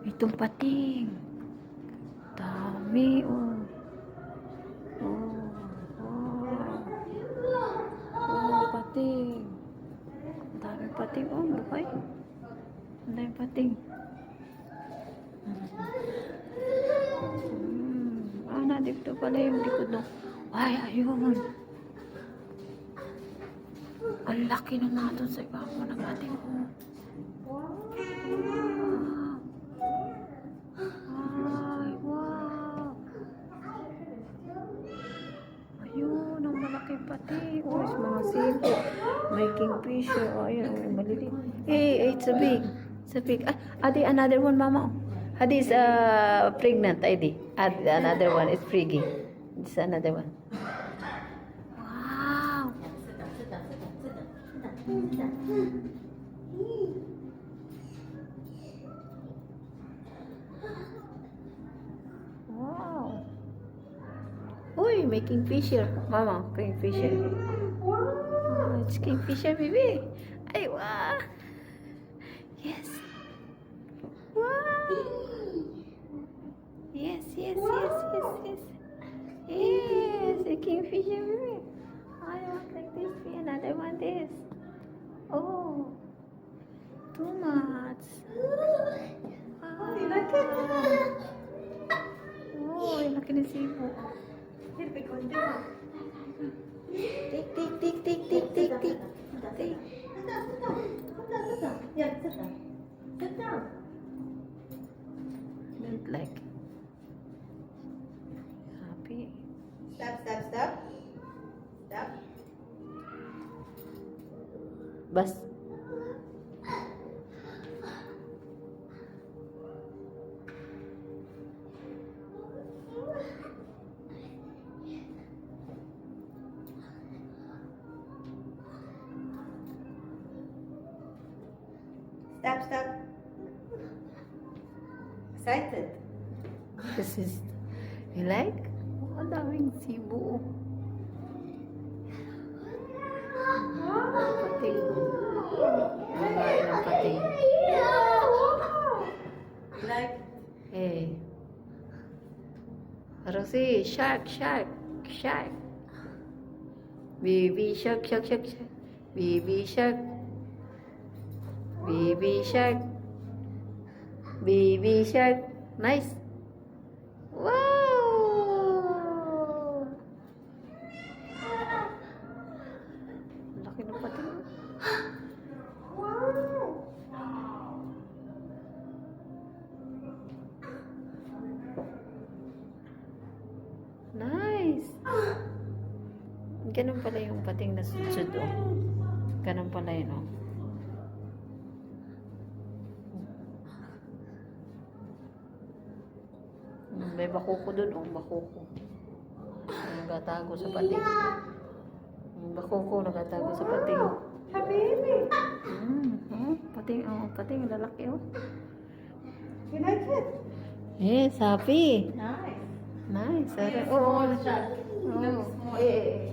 Itong pating. Dami, oh. Oh, oh. Oh, pating. Dami pating, oh, buhay. Ang dami pating. Dito pala yung likod ng... Ay, ayun. Ang laki na natin sa ibabaw ng pating, oh. Ay, wow. Ayun, ang malaking pati. Oh, is mga sipo. May kingfisher. Oh, ayun, oh, maliliit. Hey, it's a big. It's a big. Ah, Adi, another one, mama. Adi is pregnant, Adi. Adi, another one is friggy. It's another one. Wow. Wow. Uy, may kingfisher. Mama, kingfisher. Oh, it's kingfisher, baby. Ay, wow. Yes. Wow. Yes, yes, yes, yes, yes. Yes, a kingfisher, baby. I want like this. Be another one, this. Oh, too much. Oh, you like it? Oh, yung laki ng sibo. Take, take, take, take, take, take, take. Take. Yeah, sit down. Sit down. Don't like. Happy. Stop, stop, stop. Stop. Bas. Stop, stop. Excited. This is, you like? Oh, ang daming sibo. Pating. Ang bahay ng pating. You like? Eh. Rosie, shark, shark, shark. Baby shark, shark, shark, shark. Baby shark. Baby shark. Baby shark. Nice. Wow! Laki ng pating. Nice. Ganun pala yung pating na sudsud, oh. Ganun pala yun, oh. May bakuko dun, oh. Bakuko. Nagatago sa pating. Bakuko, nagatago sa pating. Habibi. Pating, oh. Pating, lalaki, oh. You like it? Yes, happy. Nice. Nice. Small shot. Oh, eh.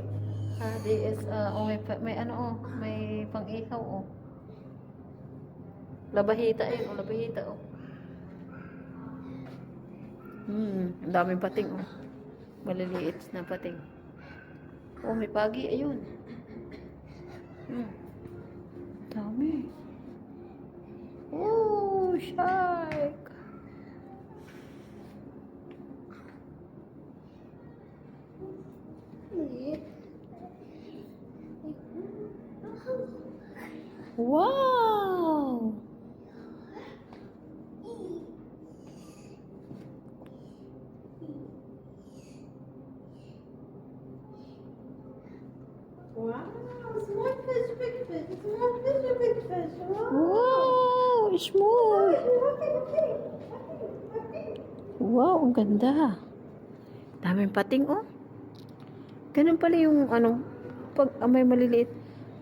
Is, oh, may ano, oh, may pang-ihaw, oh. Labahita, eh, oh, labahita, oh. Ang daming pating, oh. Maliliit na pating. Oh, may pagi, ayun. Dami. Oh, shark. Wow! Wow, small fish, big fish. Small fish, big fish. Wow. Wow! Small! Wow, ang ganda. Daming pating, oh. Ganun pala yung, ano, pag may maliliit.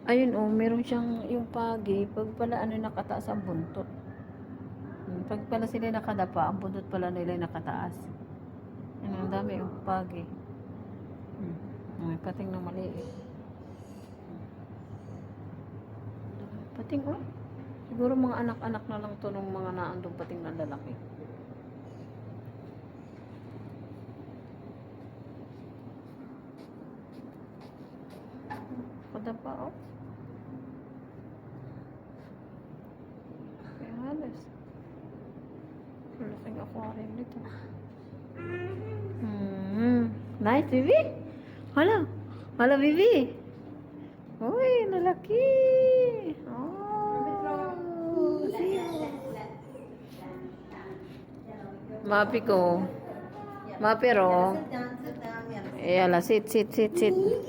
Ayun, oh, meron siyang yung pagi. Pag pala, ano, nakataas ang buntot. Pag pala sila nakadapa, ang buntot pala nila nakataas. Ano, ang dami, oh, pagi. May pating na maliit. Pating, oh. Siguro mga anak-anak na lang to ng mga naandong pating na lalaki. ganda pa, oh. Kaya halos. Malaking aquarium nito. Nice, Bibi. Hala. Hala, Bibi. Uy, lalaki. Oh, see. Mapi ko. Mapiro. Sit down, sit down. Yeah. Yala, sit.